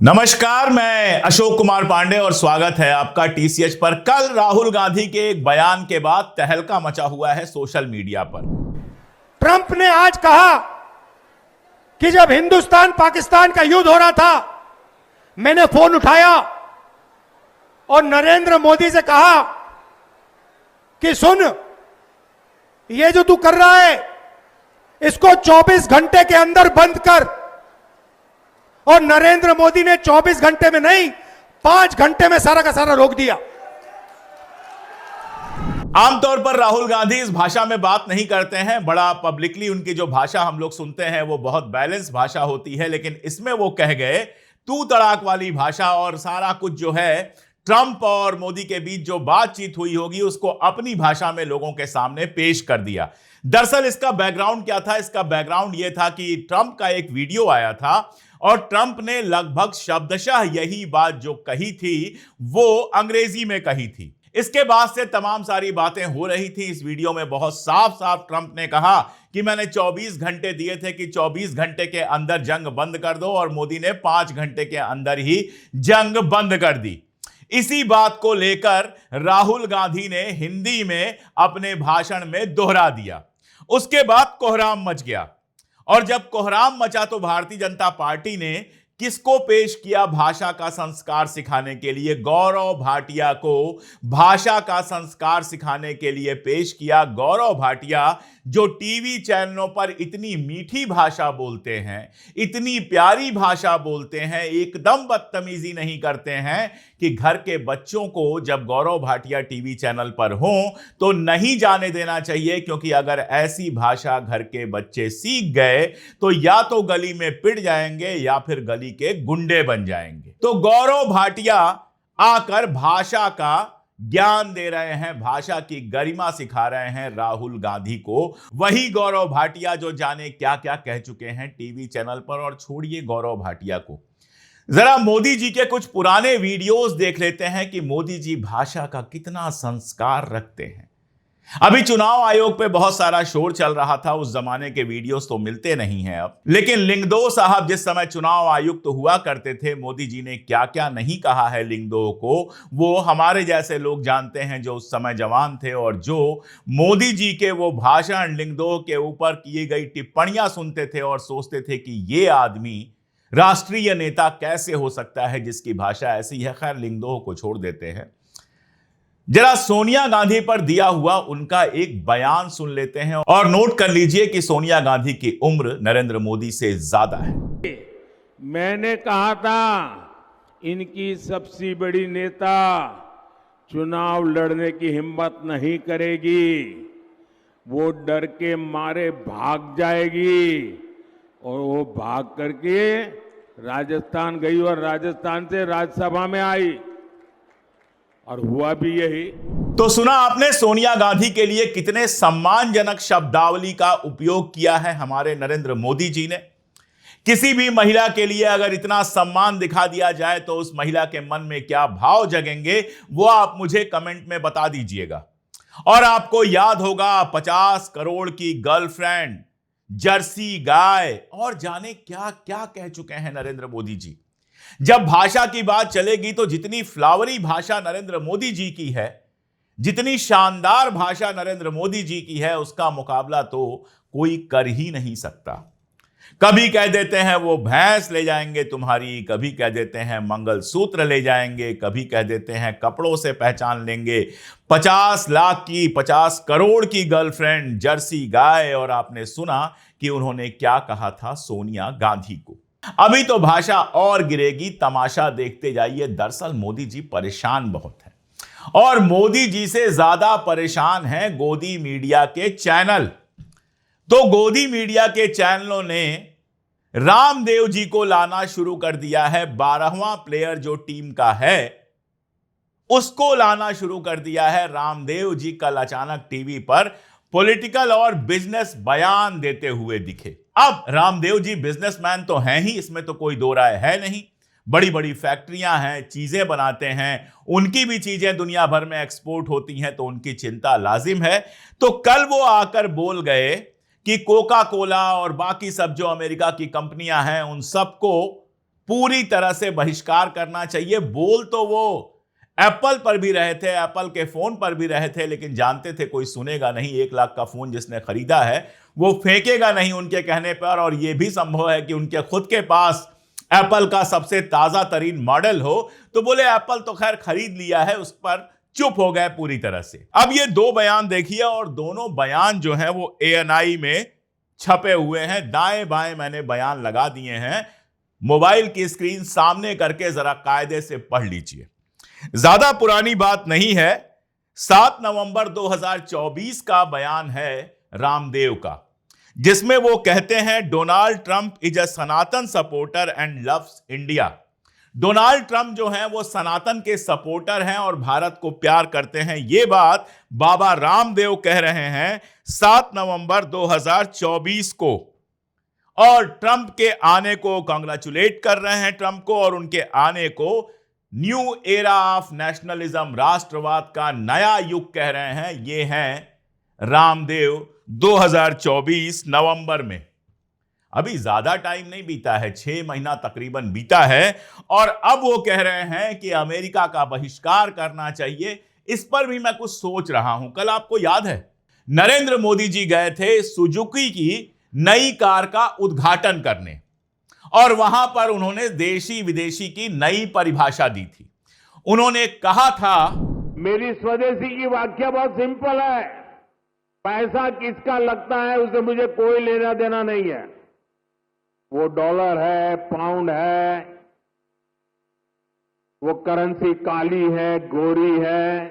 नमस्कार, मैं अशोक कुमार पांडे और स्वागत है आपका टीसीएच पर। कल राहुल गांधी के एक बयान के बाद तहलका मचा हुआ है सोशल मीडिया पर। ट्रंप ने आज कहा कि जब हिंदुस्तान पाकिस्तान का युद्ध हो रहा था, मैंने फोन उठाया और नरेंद्र मोदी से कहा कि सुन, ये जो तू कर रहा है इसको 24 घंटे के अंदर बंद कर। और नरेंद्र मोदी ने 24 घंटे में नहीं, 5 घंटे में सारा का सारा रोक दिया। आमतौर पर राहुल गांधी इस भाषा में बात नहीं करते हैं। बड़ा पब्लिकली उनकी जो भाषा हम लोग सुनते हैं वो बहुत बैलेंस भाषा होती है, लेकिन इसमें वो कह गए तू तड़ाक वाली भाषा और सारा कुछ जो है ट्रंप और मोदी के बीच जो बातचीत हुई होगी उसको अपनी भाषा में लोगों के सामने पेश कर दिया। दरअसल इसका बैकग्राउंड क्या था? इसका बैकग्राउंड यह था कि ट्रंप का एक वीडियो आया था और ट्रंप ने लगभग शब्दशः यही बात जो कही थी वो अंग्रेजी में कही थी। इसके बाद से तमाम सारी बातें हो रही थी। इस वीडियो में बहुत साफ साफ ट्रंप ने कहा कि मैंने 24 घंटे दिए थे कि 24 घंटे के अंदर जंग बंद कर दो, और मोदी ने 5 घंटे के अंदर ही जंग बंद कर दी। इसी बात को लेकर राहुल गांधी ने हिंदी में अपने भाषण में दोहरा दिया। उसके बाद कोहराम मच गया, और जब कोहराम मचा तो भारतीय जनता पार्टी ने किसको पेश किया भाषा का संस्कार सिखाने के लिए? गौरव भाटिया को भाषा का संस्कार सिखाने के लिए पेश किया। गौरव भाटिया जो टीवी चैनलों पर इतनी मीठी भाषा बोलते हैं, इतनी प्यारी भाषा बोलते हैं, एकदम बदतमीजी नहीं करते हैं कि घर के बच्चों को जब गौरव भाटिया टीवी चैनल पर हों तो नहीं जाने देना चाहिए, क्योंकि अगर ऐसी भाषा घर के बच्चे सीख गए तो या तो गली में पिट जाएंगे या फिर गली के गुंडे बन जाएंगे। तो गौरव भाटिया आकर भाषा का ज्ञान दे रहे हैं, भाषा की गरिमा सिखा रहे हैं राहुल गांधी को। वही गौरव भाटिया जो जाने क्या क्या कह चुके हैं टीवी चैनल पर। और छोड़िए गौरव भाटिया को, जरा मोदी जी के कुछ पुराने वीडियोस देख लेते हैं कि मोदी जी भाषा का कितना संस्कार रखते हैं। अभी चुनाव आयोग पे बहुत सारा शोर चल रहा था, उस जमाने के वीडियोस तो मिलते नहीं हैं अब, लेकिन लिंगदो साहब जिस समय चुनाव आयुक्त तो हुआ करते थे, मोदी जी ने क्या क्या नहीं कहा है लिंगदो को, वो हमारे जैसे लोग जानते हैं जो उस समय जवान थे और जो मोदी जी के वो भाषण लिंगदो के ऊपर की गई टिप्पणियां सुनते थे और सोचते थे कि ये आदमी राष्ट्रीय नेता कैसे हो सकता है जिसकी भाषा ऐसी है। खैर, लिंगदो को छोड़ देते हैं, जरा सोनिया गांधी पर दिया हुआ उनका एक बयान सुन लेते हैं और नोट कर लीजिए कि सोनिया गांधी की उम्र नरेंद्र मोदी से ज्यादा है। मैंने कहा था इनकी सबसे बड़ी नेता चुनाव लड़ने की हिम्मत नहीं करेगी, वो डर के मारे भाग जाएगी। और वो भाग करके राजस्थान गई और राजस्थान से राज्यसभा में आई, और हुआ भी यही। तो सुना आपने सोनिया गांधी के लिए कितने सम्मानजनक शब्दावली का उपयोग किया है हमारे नरेंद्र मोदी जी ने। किसी भी महिला के लिए अगर इतना सम्मान दिखा दिया जाए तो उस महिला के मन में क्या भाव जगेंगे वो आप मुझे कमेंट में बता दीजिएगा। और आपको याद होगा 50 करोड़ की गर्लफ्रेंड, जर्सी गाय और जाने क्या क्या कह चुके हैं नरेंद्र मोदी जी। जब भाषा की बात चलेगी तो जितनी फ्लावरी भाषा नरेंद्र मोदी जी की है, जितनी शानदार भाषा नरेंद्र मोदी जी की है, उसका मुकाबला तो कोई कर ही नहीं सकता। कभी कह देते हैं वो भैंस ले जाएंगे तुम्हारी, कभी कह देते हैं मंगलसूत्र ले जाएंगे, कभी कह देते हैं कपड़ों से पहचान लेंगे। 50 लाख की, 50 करोड़ की गर्लफ्रेंड, जर्सी गाय, और आपने सुना कि उन्होंने क्या कहा था सोनिया गांधी को। अभी तो भाषा और गिरेगी, तमाशा देखते जाइए। दरअसल मोदी जी परेशान बहुत हैं, और मोदी जी से ज्यादा परेशान हैं गोदी मीडिया के चैनल। तो गोदी मीडिया के चैनलों ने रामदेव जी को लाना शुरू कर दिया है। 12वां प्लेयर जो टीम का है उसको लाना शुरू कर दिया है। रामदेव जी कल अचानक टीवी पर पॉलिटिकल और बिजनेस बयान देते हुए दिखे। अब रामदेव जी बिजनेसमैन तो हैं ही, इसमें तो कोई दो राय है नहीं। बड़ी बड़ी फैक्ट्रियां हैं, चीजें बनाते हैं, उनकी भी चीजें दुनिया भर में एक्सपोर्ट होती हैं, तो उनकी चिंता लाजिम है। तो कल वो आकर बोल गए कि कोका कोला और बाकी सब जो अमेरिका की कंपनियां हैं उन सबको पूरी तरह से बहिष्कार करना चाहिए। बोल तो वो एप्पल पर भी रहे थे, एप्पल के फोन पर भी रहे थे, लेकिन जानते थे कोई सुनेगा नहीं। 1 लाख का फोन जिसने खरीदा है वो फेंकेगा नहीं उनके कहने पर। और यह भी संभव है कि उनके खुद के पास एप्पल का सबसे ताजा तरीन मॉडल हो, तो बोले एप्पल तो खैर खरीद लिया है, उस पर चुप हो गए पूरी तरह से। अब ये 2 बयान देखिए, और दोनों बयान जो हैं वो ANI में छपे हुए हैं। दाएं बाएं मैंने बयान लगा दिए हैं, मोबाइल की स्क्रीन सामने करके जरा कायदे से पढ़ लीजिए। ज्यादा पुरानी बात नहीं है, 7 नवंबर 2024 का बयान है रामदेव का, जिसमें वो कहते हैं Donald Trump is a Sanatan supporter and loves India. Donald Trump जो हैं वो सनातन के सपोर्टर हैं और भारत को प्यार करते हैं। ये बात बाबा रामदेव कह रहे हैं 7 नवंबर 2024 को, और ट्रंप के आने को कांग्रेचुलेट कर रहे हैं ट्रंप को, और उनके आने को न्यू एरा ऑफ नेशनलिज्म, राष्ट्रवाद का नया युग कह रहे हैं। ये हैं रामदेव 2024 नवंबर में। अभी ज्यादा टाइम नहीं बीता है, 6 महीना तकरीबन बीता है, और अब वो कह रहे हैं कि अमेरिका का बहिष्कार करना चाहिए। इस पर भी मैं कुछ सोच रहा हूं। कल आपको याद है नरेंद्र मोदी जी गए थे सुजुकी की नई कार का उद्घाटन करने, और वहां पर उन्होंने देशी विदेशी की नई परिभाषा दी थी। उन्होंने कहा था, मेरी स्वदेशी की व्याख्या बहुत सिंपल है, पैसा किसका लगता है उससे मुझे कोई लेना देना नहीं है। वो डॉलर है, पाउंड है, वो करेंसी काली है, गोरी है,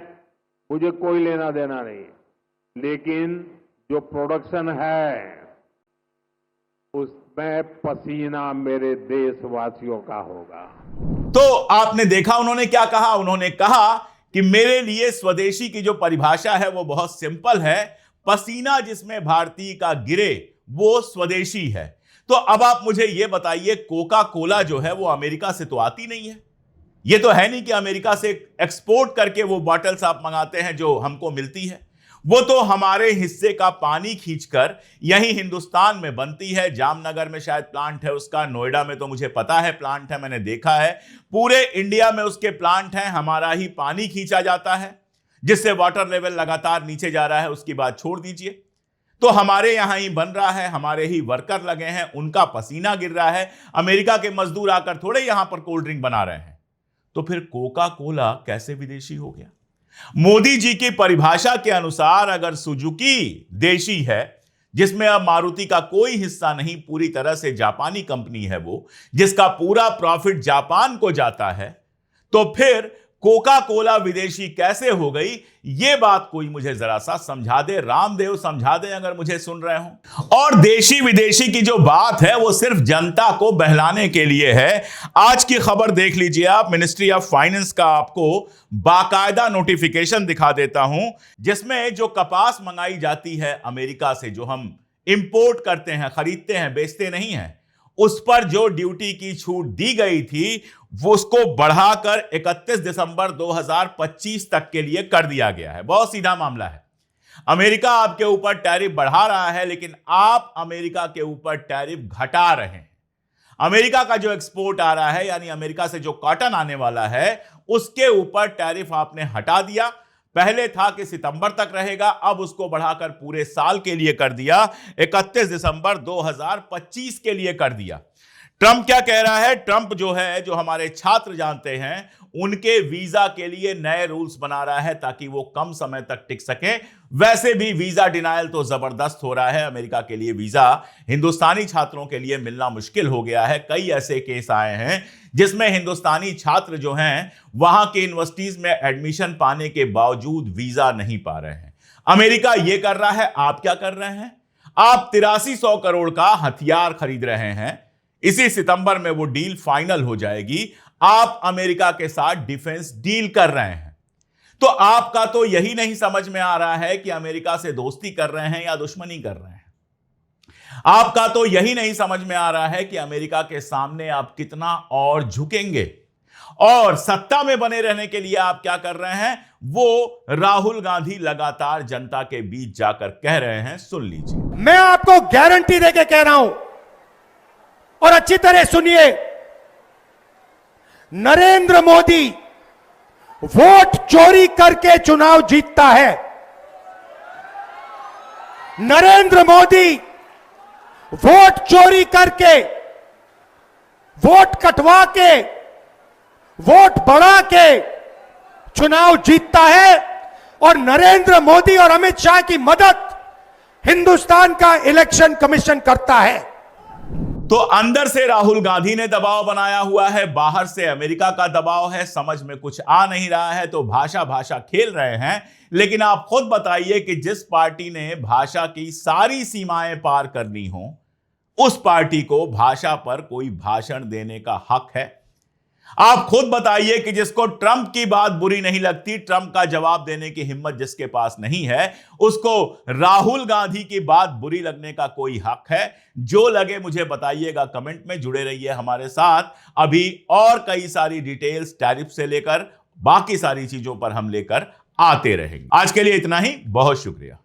मुझे कोई लेना देना नहीं है। लेकिन जो प्रोडक्शन है उसमें पसीना मेरे देशवासियों का होगा। तो आपने देखा उन्होंने क्या कहा। उन्होंने कहा कि मेरे लिए स्वदेशी की जो परिभाषा है वो बहुत सिंपल है, पसीना जिसमें भारतीय का गिरे वो स्वदेशी है। तो अब आप मुझे यह बताइए, कोका कोला जो है वो अमेरिका से तो आती नहीं है। ये तो है नहीं कि अमेरिका से एक्सपोर्ट करके वो बॉटल्स आप मंगाते हैं जो हमको मिलती है। वो तो हमारे हिस्से का पानी खींचकर यहीं हिंदुस्तान में बनती है। जामनगर में शायद प्लांट है उसका, नोएडा में तो मुझे पता है प्लांट है, मैंने देखा है। पूरे इंडिया में उसके प्लांट हैं। हमारा ही पानी खींचा जाता है, जिससे वाटर लेवल लगातार नीचे जा रहा है। उसकी बात छोड़ दीजिए, तो हमारे यहां ही बन रहा है, हमारे ही वर्कर लगे हैं, उनका पसीना गिर रहा है। अमेरिका के मजदूर आकर थोड़े यहां पर कोल्ड ड्रिंक बना रहे हैं। तो फिर कोका कोला कैसे विदेशी हो गया? मोदी जी की परिभाषा के अनुसार अगर सुजुकी देशी है, जिसमें अब मारुति का कोई हिस्सा नहीं, पूरी तरह से जापानी कंपनी है वो, जिसका पूरा प्रॉफिट जापान को जाता है, तो फिर कोका कोला विदेशी कैसे हो गई? ये बात कोई मुझे जरा सा समझा दे। रामदेव समझा दे अगर मुझे सुन रहे हो। और देशी विदेशी की जो बात है वो सिर्फ जनता को बहलाने के लिए है। आज की खबर देख लीजिए आप, मिनिस्ट्री ऑफ फाइनेंस का आपको बाकायदा नोटिफिकेशन दिखा देता हूं, जिसमें जो कपास मंगाई जाती है अमेरिका से, जो हम इंपोर्ट करते हैं, खरीदते हैं, बेचते नहीं हैं, उस पर जो ड्यूटी की छूट दी गई थी वो उसको बढ़ाकर 31 दिसंबर 2025 तक के लिए कर दिया गया है। बहुत सीधा मामला है। अमेरिका आपके ऊपर टैरिफ बढ़ा रहा है, लेकिन आप अमेरिका के ऊपर टैरिफ घटा रहे हैं। अमेरिका का जो एक्सपोर्ट आ रहा है, यानी अमेरिका से जो कॉटन आने वाला है, उसके ऊपर टैरिफ आपने हटा दिया। पहले था कि सितंबर तक रहेगा, अब उसको बढ़ाकर पूरे साल के लिए कर दिया, 31 दिसंबर 2025 के लिए कर दिया। ट्रंप क्या कह रहा है? ट्रंप जो है, जो हमारे छात्र जानते हैं, उनके वीजा के लिए नए रूल्स बना रहा है ताकि वो कम समय तक टिक सके। वैसे भी वीजा डिनायल तो जबरदस्त हो रहा है। अमेरिका के लिए वीजा हिंदुस्तानी छात्रों के लिए मिलना मुश्किल हो गया है। कई ऐसे केस आए हैं जिसमें हिंदुस्तानी छात्र जो हैं वहां के यूनिवर्सिटीज में एडमिशन पाने के बावजूद वीजा नहीं पा रहे हैं। अमेरिका ये कर रहा है, आप क्या कर रहे हैं? आप 8300 करोड़ का हथियार खरीद रहे हैं। इसी सितंबर में वो डील फाइनल हो जाएगी। आप अमेरिका के साथ डिफेंस डील कर रहे हैं। तो आपका तो यही नहीं समझ में आ रहा है कि अमेरिका से दोस्ती कर रहे हैं या दुश्मनी कर रहे हैं। आपका तो यही नहीं समझ में आ रहा है कि अमेरिका के सामने आप कितना और झुकेंगे। और सत्ता में बने रहने के लिए आप क्या कर रहे हैं? वो राहुल गांधी लगातार जनता के बीच जाकर कह रहे हैं, सुन लीजिए। मैं आपको गारंटी देके कह रहा हूं, और अच्छी तरह सुनिए, नरेंद्र मोदी वोट चोरी करके चुनाव जीतता है। नरेंद्र मोदी वोट चोरी करके, वोट कटवा के, वोट बढ़ा के चुनाव जीतता है और नरेंद्र मोदी और अमित शाह की मदद हिंदुस्तान का इलेक्शन कमीशन करता है। तो अंदर से राहुल गांधी ने दबाव बनाया हुआ है, बाहर से अमेरिका का दबाव है, समझ में कुछ आ नहीं रहा है तो भाषा खेल रहे हैं। लेकिन आप खुद बताइए कि जिस पार्टी ने भाषा की सारी सीमाएं पार करनी हो, उस पार्टी को भाषा पर कोई भाषण देने का हक है? आप खुद बताइए कि जिसको ट्रंप की बात बुरी नहीं लगती, ट्रंप का जवाब देने की हिम्मत जिसके पास नहीं है, उसको राहुल गांधी की बात बुरी लगने का कोई हक है? जो लगे मुझे बताइएगा कमेंट में। जुड़े रहिए हमारे साथ, अभी और कई सारी डिटेल्स टैरिफ से लेकर बाकी सारी चीजों पर हम लेकर आते रहेंगे। आज के लिए इतना ही, बहुत शुक्रिया।